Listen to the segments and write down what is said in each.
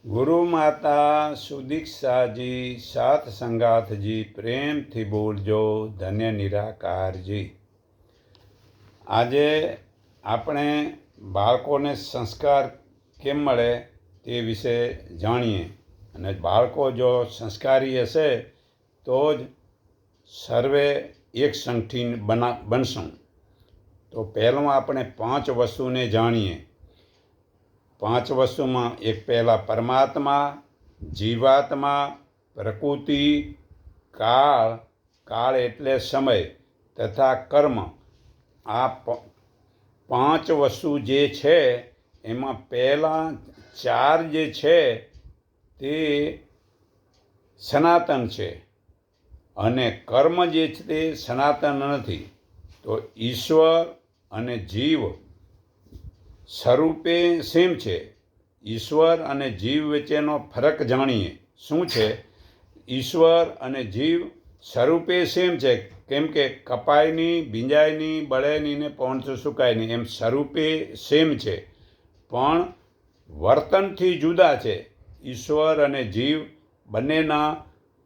ગુરુ માતા સુદીક્ષાજી સાથ સંગાથજી પ્રેમથી બોલજો ધન્ય નિરાકારજી। આજે આપણે બાળકોને સંસ્કાર કેમ મળે તે વિશે જાણીએ અને બાળકો જો સંસ્કારી હશે તો જ સર્વે એક સંગઠી બનશું। તો પહેલું આપણે 5 વસ્તુને જાણીએ। 5 વસ્તુમાં એક પહેલાં પરમાત્મા, જીવાત્મા, પ્રકૃતિ, કાળ એટલે સમય તથા કર્મ। આ 5 વસ્તુ જે છે એમાં પહેલાં 4 જે છે તે સનાતન છે અને કર્મ જે છે તે સનાતન નથી। તો ઈશ્વર અને જીવ સ્વરૂપે સેમ છે। ઈશ્વર અને જીવ વચ્ચેનો ફરક જાણીએ શું છે। ઈશ્વર અને જીવ સ્વરૂપે સેમ છે, કેમ કે કપાય નહીં, ભીંજાય નહીં, બળે નહીં ને પવનથી સુકાય નહીં, એમ સ્વરૂપે સેમ છે પણ વર્તનથી જુદા છે। ઈશ્વર અને જીવ બંનેના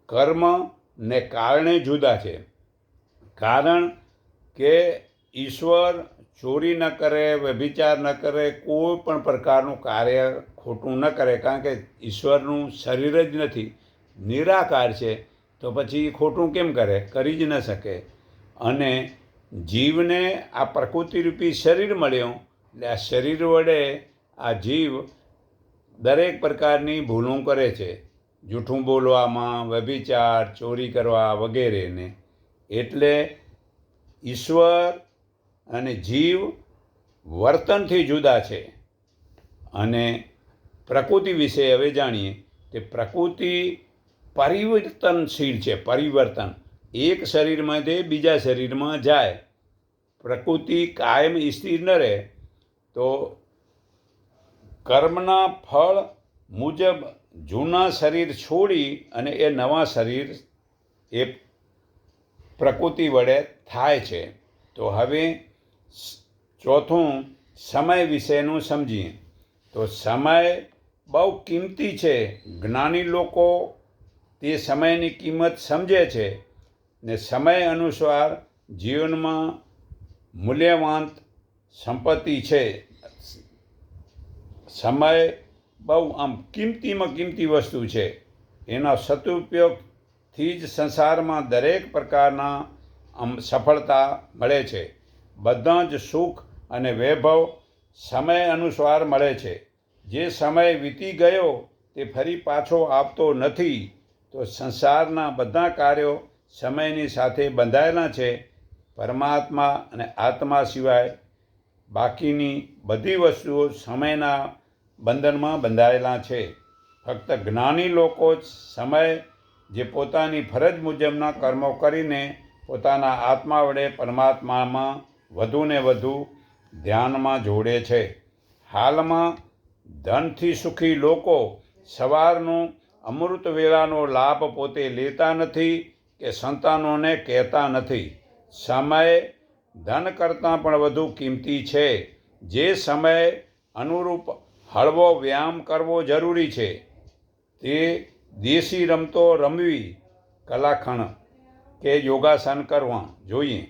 કર્મ ને કારણે જુદા છે। કારણ કે ઈશ્વર ચોરી ન કરે, વ્યભિચાર ન કરે, કોઈ પણ પ્રકારનું કાર્ય ખોટું ન કરે, કારણ કે ઈશ્વરનું શરીર જ નથી, નિરાકાર છે, તો પછી ખોટું કેમ કરે, કરી જ ન શકે। અને જીવને આ પ્રકૃતિરૂપી શરીર મળ્યું એટલે આ શરીર વડે આ જીવ દરેક પ્રકારની ભૂલો કરે છે, જૂઠું બોલવામાં, વ્યભિચાર, ચોરી કરવા વગેરેને। એટલે ઈશ્વર અને જીવ વર્તનથી જુદા છે। અને પ્રકૃતિ વિશે હવે જાણીએ કે પ્રકૃતિ પરિવર્તનશીલ છે। પરિવર્તન એક શરીરમાંથી બીજા શરીરમાં જાય, પ્રકૃતિ કાયમ સ્થિર ન રહે। તો કર્મના ફળ મુજબ જૂના શરીર છોડી અને એ નવા શરીર એ પ્રકૃતિ વડે થાય છે। તો હવે ચોથું સમય વિશેનું સમજીએ। તો સમય બહુ કિંમતી છે। જ્ઞાની લોકો તે સમયની કિંમત સમજે છે ને સમય અનુસાર જીવનમાં મૂલ્યવાન સંપત્તિ છે। સમય બહુ આમ કિંમતીમાં કિંમતી વસ્તુ છે। એના સદુપયોગથી જ સંસારમાં દરેક પ્રકારના સફળતા મળે છે। બધા જ સુખ અને વૈભવ સમય અનુસાર મળે છે। જે સમય વીતી ગયો તે ફરી પાછો આવતો નથી। તો સંસારના બધા કાર્યો સમયની સાથે બંધાયેલા છે। પરમાત્મા અને આત્મા સિવાય બાકીની બધી વસ્તુઓ સમયના બંધનમાં બંધાયેલા છે। ફક્ત જ્ઞાની લોકો જ સમય જે પોતાની ફરજ મુજબના કર્મો કરીને પોતાના આત્મા વડે પરમાત્મામાં વધુને વધુ ધ્યાનમાં જોડે છે। હાલમાં ધનથી સુખી લોકો સવારનું અમૃત વેળાનો લાભ પોતે લેતા નથી કે સંતાનોને કહેતા નથી। સમય ધન કરતાં પણ વધુ કિંમતી છે। જે સમય અનુરૂપ હળવો વ્યાયામ કરવો જરૂરી છે। તે દેશી રમતો રમવી, કલાખંડ કે યોગાસન કરવા જોઈએ।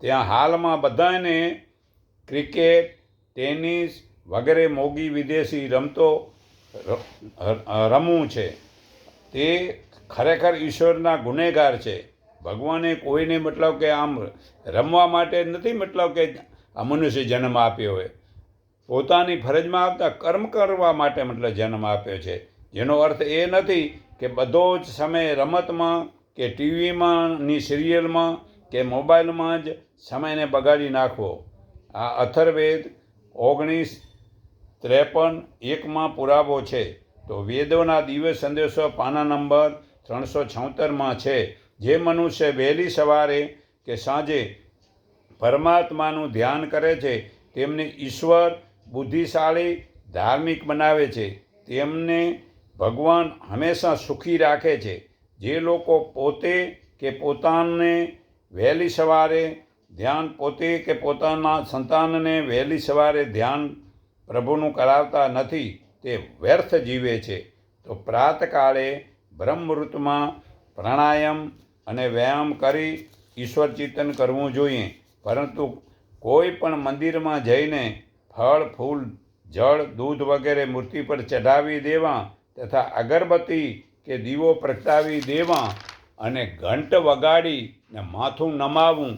ત્યાં હાલમાં બધાને ક્રિકેટ, ટેનિસ વગેરે મોંઘી વિદેશી રમતો રમવું છે। તે ખરેખર ઈશ્વરના ગુનેગાર છે। ભગવાને કોઈને મતલબ કે આમ રમવા માટે નથી, મતલબ કે આ મનુષ્ય જન્મ આપ્યો હોય, પોતાની ફરજમાં આવતા કર્મ કરવા માટે મતલબ જન્મ આપ્યો છે। જેનો અર્થ એ નથી કે બધો જ સમય રમતમાં કે ટીવીમાં ની સિરિયલમાં કે મોબાઈલમાં જ સમયને બગાડી નાખવો। આ અથર્વવેદ 19:53 પુરાવો છે। તો વેદોના દિવ્ય સંદેશો પાના નંબર 376 છે। જે મનુષ્ય વહેલી સવારે કે સાંજે પરમાત્માનું ધ્યાન કરે છે તેમને ઈશ્વર બુદ્ધિશાળી, ધાર્મિક બનાવે છે। તેમને ભગવાન હંમેશા સુખી રાખે છે। જે લોકો પોતે કે પોતાને વહેલી સવારે ધ્યાન, પોતે કે પોતાના સંતાનને વહેલી સવારે ધ્યાન પ્રભુનું કરાવતા નથી તે વ્યર્થ જીવે છે। તો પ્રાતકાળે બ્રહ્મમુહૂર્તમાં પ્રાણાયામ અને વ્યાયામ કરી ઈશ્વર ચિંતન કરવું જોઈએ. પરંતુ કોઈ પણ મંદિરમાં જઈને ફળ ફૂલ જળ દૂધ વગેરે મૂર્તિ પર ચઢાવી દેવા તથા અગરબત્તી કે દીવો પ્રગટાવી દેવા અને ઘંટ વગાડીને માથું નમાવવું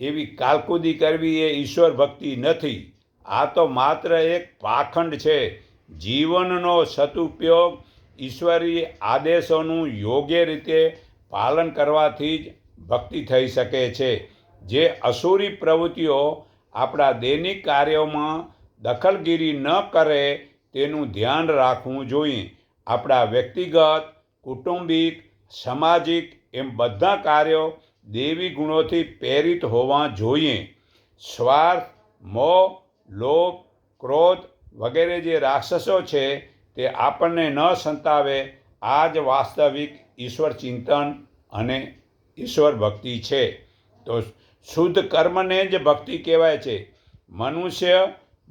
એવી કાલકુદી કરવી એ ઈશ્વર ભક્તિ નથી. આ તો માત્ર એક પાખંડ છે. જીવનનો સદુપયોગ ઈશ્વરી આદેશોનું યોગ્ય રીતે પાલન કરવાથી જ ભક્તિ થઈ શકે છે. જે અસુરી પ્રવૃત્તિઓ આપણા દૈનિક કાર્યોમાં દખલગીરી ન કરે તેનું ધ્યાન રાખવું જોઈએ. આપણા વ્યક્તિગત કૌટુંબિક સામાજિક એમ બધા કાર્યો દૈવી ગુણોથી પ્રેરિત હોવા જોઈએ. સ્વાર્થ મોહ લોભ ક્રોધ વગેરે જે રાક્ષસો છે તે આપણને ન સંતાવે. આ જ વાસ્તવિક ઈશ્વર ચિંતન અને ઈશ્વર ભક્તિ છે. તો શુદ્ધ કર્મને જ ભક્તિ કહેવાય છે. મનુષ્ય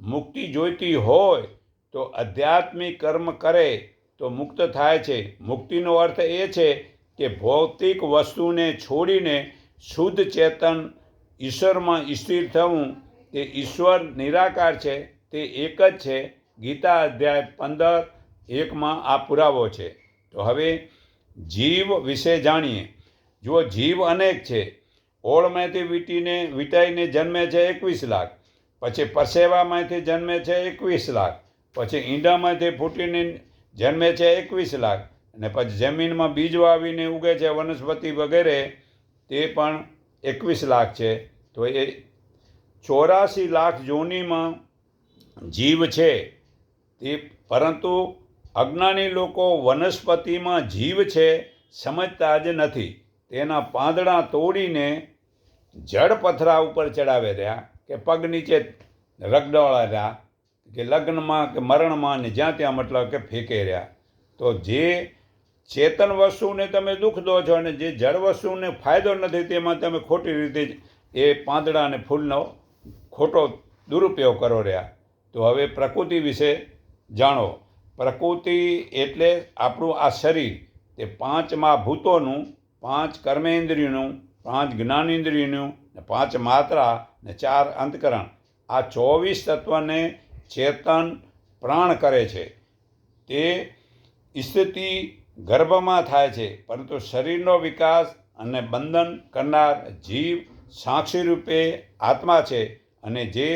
મુક્તિ જોઈતી હોય તો આધ્યાત્મિક કર્મ કરે તો મુક્ત થાય છે. મુક્તિનો અર્થ એ છે કે ભૌતિક વસ્તુને છોડીને શુદ્ધ ચેતન ઈશ્વરમાં સ્થિર થવું. તે ઈશ્વર નિરાકાર છે, તે એક જ છે. ગીતા અધ્યાય 15:1 આ પુરાવો છે. તો હવે જીવ વિશે જાણીએ. જુઓ, જીવ અનેક છે. ઓળમાંથી વીંટાઈને જન્મે છે 21 લાખ, પછી પરસેવામાંથી જન્મે છે 21 લાખ, પછી ઈંડામાંથી ફૂટીને જન્મે છે 21 લાખ, અને પછી જમીનમાં બીજ વાવીને ઉગે છે વનસ્પતિ વગેરે તે પણ 21 લાખ છે. તો એ 84 લાખ યોનિમાં જીવ છે. તે પરંતુ અજ્ઞાની લોકો વનસ્પતિમાં જીવ છે સમજતા જ નથી. તેના પાંદડા તોડીને જળ પથરા ઉપર ચડાવે રહ્યા કે પગ નીચે રગડોળા રહ્યા કે લગ્નમાં કે મરણમાં ને જ્યાં ત્યાં મતલબ કે ફેંકે રહ્યા. તો જે ચેતન વસ્તુને તમે દુઃખ દો છો અને જે જળ વસ્તુને ફાયદો નથી તેમાં તમે ખોટી રીતે એ પાંદડા અને ફૂલનો ખોટો દુરુપયોગ કરો રહ્યા. તો હવે પ્રકૃતિ વિશે જાણો. પ્રકૃતિ એટલે આપણું આ શરીર, તે 5 મહાભૂતોનું, 5 કર્મેન્દ્રિયોનું, 5 જ્ઞાનેન્દ્રિયોનું, 5 માત્રા ને 4 અંતકરણ, આ 24 તત્વને ચેતન પ્રાણ કરે છે. તે સ્થિતિ ગર્ભમાં થાય છે. પરંતુ શરીરનો વિકાસ અને બંધન કરનાર જીવ સાક્ષી રૂપે આત્મા છે. અને જે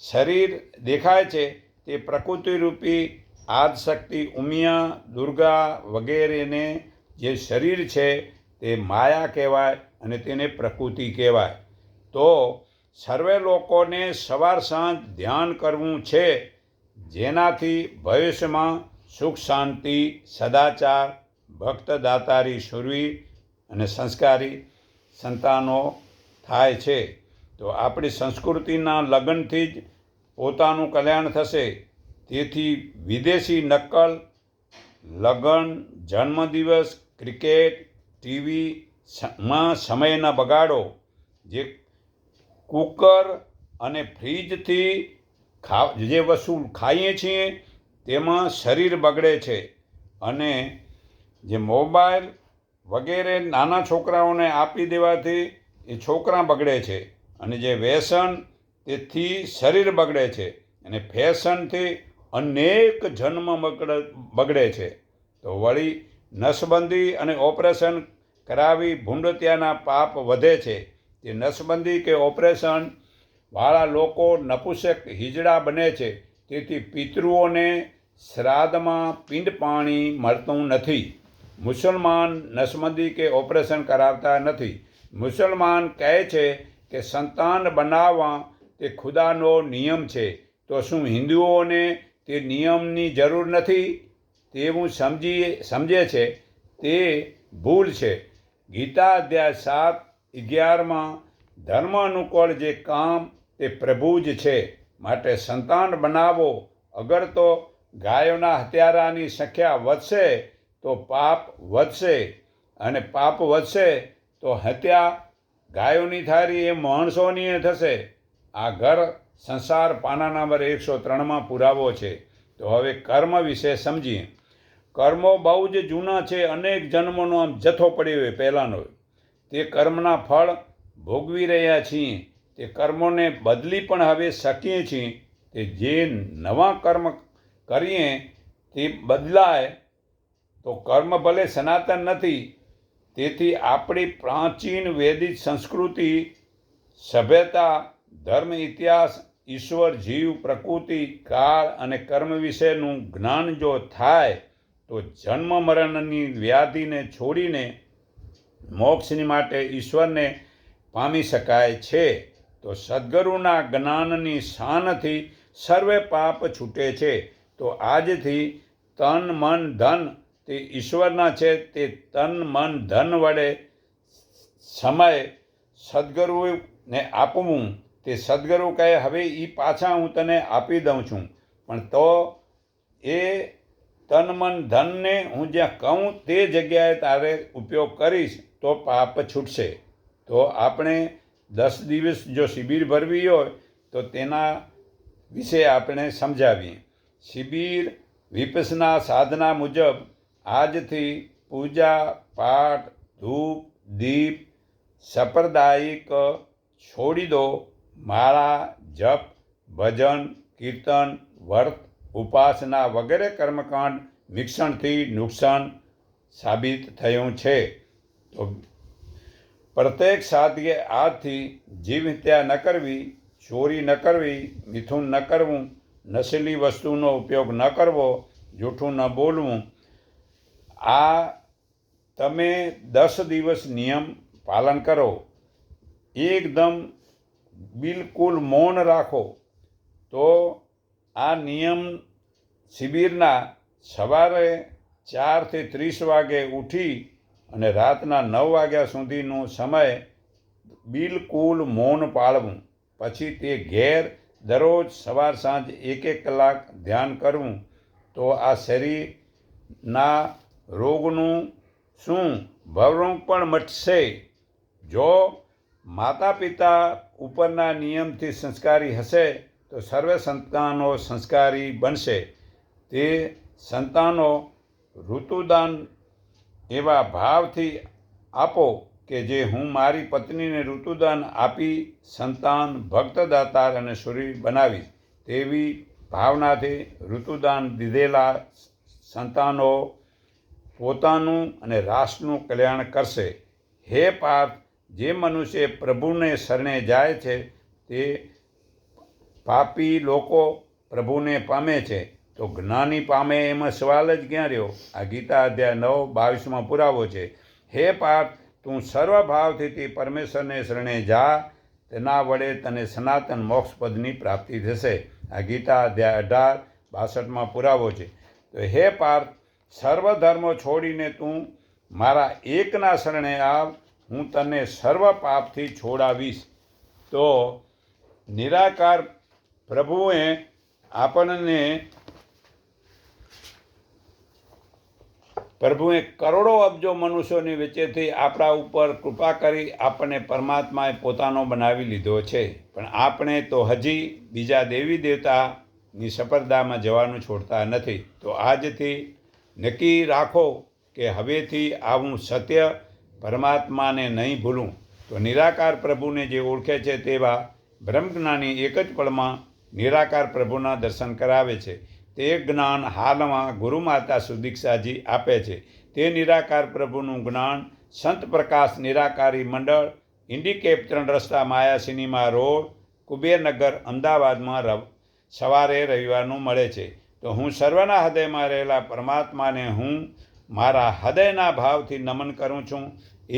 શરીર દેખાય છે તે પ્રકૃતિરૂપી આદશક્તિ ઉમિયા દુર્ગા વગેરેને જે શરીર છે તે માયા કહેવાય અને તેને પ્રકૃતિ કહેવાય. તો સર્વે લોકોને સવાર સાંજ ધ્યાન કરવું છે, જેનાથી ભવિષ્યમાં સુખ શાંતિ સદાચાર ભક્ત દાતારી શુરવીર અને સંસ્કારી સંતાનો થાય છે. તો આપણી સંસ્કૃતિના લગ્નથી જ પોતાનું કલ્યાણ થશે. તેથી વિદેશી નકલ, લગ્ન, જન્મદિવસ, ક્રિકેટ, ટીવીમાં સમયના બગાડો, જે કુકર અને ફ્રીજથી જે વસ્તુ ખાઈએ છીએ તેમાં શરીર બગડે છે. અને જે મોબાઈલ વગેરે નાના છોકરાઓને આપી દેવાથી એ છોકરા બગડે છે. અને જે વ્યસન તેથી શરીર બગડે છે. અને ફેશનથી અનેક જન્મ બગડે છે. તો વળી નસબંધી અને ઓપરેશન કરાવી ભૂંડતિયાના પાપ વધે છે. તે નસબંધી કે ઓપરેશનવાળા લોકો નપુંસક હિજડા બને છે. તેથી પિતૃઓને શ્રાદ્ધમાં પિંડ પાણી મળતું નથી. મુસલમાન નસબંધી કે ઓપરેશન કરાવતા નથી. મુસલમાન કહે છે કે સંતાન બનાવવા તે ખુદાનો નિયમ છે. તો શું હિન્દુઓને તે નિયમની જરૂર નથી? તેવું સમજે છે તે ભૂલ છે. ગીતા અધ્યાય 7:11 ધર્મ અનુકૂળ જે કામ તે પ્રભુ જ છે, માટે સંતાન બનાવો. અગર તો ગાયોના હત્યારાની સંખ્યા વધશે તો પાપ વધશે, અને પાપ વધશે તો હત્યા ગાયોની થારી એ માણસોની થશે. આ ઘર સંસાર પાના નંબર 103 પુરાવો છે. તો હવે કર્મ વિશે સમજીએ. કર્મો બહુ જ જૂના છે, અનેક જન્મોનો આમ જથ્થો પડ્યો હોય પહેલાંનો. તે કર્મના ફળ ભોગવી રહ્યા છીએ. તે કર્મોને બદલી પણ હવે શકીએ છીએ. તે જે નવા કર્મ કરીએ તે બદલાય તો કર્મ ભલે સનાતન નથી. તેથી આપણી પ્રાચીન વૈદિક સંસ્કૃતિ, સભ્યતા, ધર્મ, ઇતિહાસ, ઈશ્વર, જીવ, પ્રકૃતિ, કાળ અને કર્મ વિશેનું જ્ઞાન જો થાય તો જન્મ મરણની વ્યાધિને છોડીને મોક્ષની માટે ઈશ્વરને પામી શકાય છે. તો સદ્ગુરુના જ્ઞાનની શાનથી સર્વે પાપ છૂટે છે. તો આજથી તન મન ધન તે ઈશ્વરના છે. તે તન મન ધન વડે સમય સદ્ગુરુને આપવું. તે સદ્ગુરુ કહે હવે એ પાછા હું તને આપી દઉં છું, પણ તો એ તન મન ધનને હું જ્યાં કહું તે જગ્યાએ તારે ઉપયોગ કરીશ તો પાપ છૂટશે. તો આપણે 10 દિવસ જો શિબિર ભરવી હોય તો તેના વિશે આપણે સમજાવીએ. શિબિર વિપસના સાધના મુજબ આજથી પૂજા પાઠ ધૂપ દીપ સંપ્રદાયિક છોડી દો. માળા જપ ભજન કીર્તન વ્રત ઉપાસના વગેરે કર્મકાંડ મિક્ષણથી નુકસાન સાબિત થયું છે. તો પ્રત્યેક સાધ્યે આજથી જીવ હત્યા ન કરવી, ચોરી ન કરવી, મિથુન ન કરવું, નશીલી વસ્તુનો ઉપયોગ ન કરવો, જૂઠું ન બોલવું. આ તમે 10 દિવસ નિયમ પાલન કરો. એકદમ બિલકુલ મૌન રાખો. તો આ નિયમ શિબિરના સવારે 4 થી 30 વાગે ઉઠી અને રાતના 9 વાગ્યા સુધીનો સમય બિલકુલ મૌન પાળવું. પછી તે ઘેર દરરોજ સવાર સાંજ 1-1 કલાક ધ્યાન કરવું. તો આ શરીરના રોગનું શું ભવરોગ પણ મટશે. જો માતા પિતા ઉપરના નિયમથી સંસ્કારી હશે તો સર્વે સંતાનો સંસ્કારી બનશે. તે સંતાનો ઋતુદાન એવા ભાવથી આપો કે જે હું મારી પત્નીને ઋતુદાન આપી સંતાન ભક્તદાતાર અને શૂરી બનાવીશ. તેવી ભાવનાથી ઋતુદાન દીધેલા સંતાનો પોતાનું અને રાષ્ટ્રનું કલ્યાણ કરશે. હે પાર્થ, જે મનુષ્ય પ્રભુને શરણે જાય છે તે પાપી લોકો પ્રભુને પામે છે. તો જ્ઞાની પામે એમાં સવાલ જ ક્યાં રહ્યો. આ ગીતા અધ્યાય 9:22 પુરાવો છે. હે પાર્થ, તું સર્વભાવથી તે પરમેશ્વરને શરણે જા. તેના વડે તને સનાતન મોક્ષપદની પ્રાપ્તિ થશે. આ ગીતા અધ્યાય 18:62 પુરાવો છે. તો હે પાર્થ, સર્વ ધર્મો છોડીને તું મારા એકના શરણે આવ. હું તને સર્વ પાપથી છોડાવીશ. તો નિરાકાર પ્રભુએ કરોડો અબજો મનુષ્યોની વચ્ચેથી આપણા ઉપર કૃપા કરી આપણને પરમાત્માએ પોતાનો બનાવી લીધો છે. પણ આપણે તો હજી બીજા દેવી દેવતાની સપર્દામાં જવાનું છોડતા નથી. તો આજથી નક્કી રાખો કે હવેથી આવું સત્ય પરમાત્માને નહીં ભૂલું. તો નિરાકાર પ્રભુને જે ઓળખે છે તેવા બ્રહ્મજ્ઞાની એક જ પળમાં નિરાકાર પ્રભુના દર્શન કરાવે છે. તે જ્ઞાન હાલમાં ગુરુમાતા સુદીક્ષાજી આપે છે. તે નિરાકાર પ્રભુનું જ્ઞાન સંત પ્રકાશ નિરાકારી મંડળ, ઇન્ડિકેપ 3 રસ્તા, માયા સિનેમા રોડ, કુબેરનગર, અમદાવાદમાં સવારે રવિવારનું મળે છે. તો હું સર્વના હૃદયમાં રહેલા પરમાત્માને હું મારા હૃદયના ભાવથી નમન કરું છું.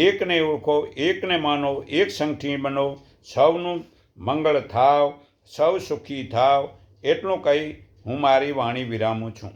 એકને ઓળખો, એકને માનો, એક સંગઠી બનો, સૌનું મંગળ થાવ, સૌ સુખી થાવ. એટલું કહી હું મારી વાણી વિરામું છું.